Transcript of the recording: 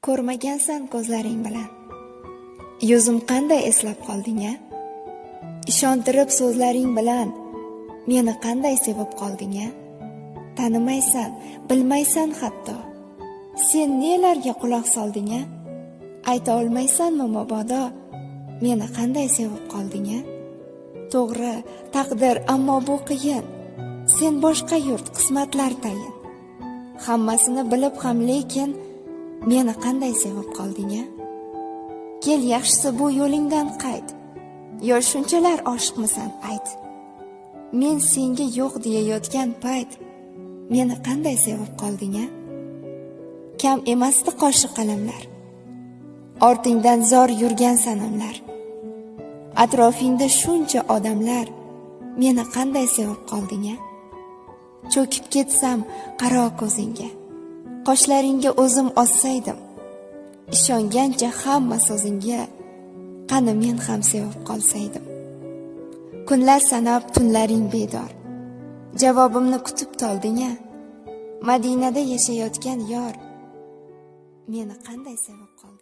Ko'rmagansan ko'zlaring bilan. Yuzim qanday eslab qolding-a? Ishontirib so'zlaring bilan meni qanday sevib qolding-a? Tanimaysan, bilmaysan hatto. Sen nelarga quloq solding-a? Ayta olmaysanmi mabodo meni qanday sevib qolding-a? To'g'ri, taqdir, ammo bu qiyin. Sen boshqa yurt, qismatlar tayin. Hammasini bilib ham lekin meni qanday sevib qolding-a? Kel, yaxshisi bu yo'lingdan qayt. Yo shunchalar oshiqmisan ayt. Men senga yo'q deya yotgan payt meni qanday sevib qolding-a? Kam emasdi qoshi qalamlar. Ortingdan zor yurgan sanamlar. Atrofingda shuncha odamlar meni qanday sevib qolding-a? Cho'kib ketsam qaro ko'zingga. Qoshlaringga o'zim ossaydim. Ishongancha hamma so'zingga qani men ham sevib qolsaydim. Kunlar sanab tunlaring bedor. Javobimni kutib tolding-a? Madinada yashayotgan yor meni qanday sevib qolding?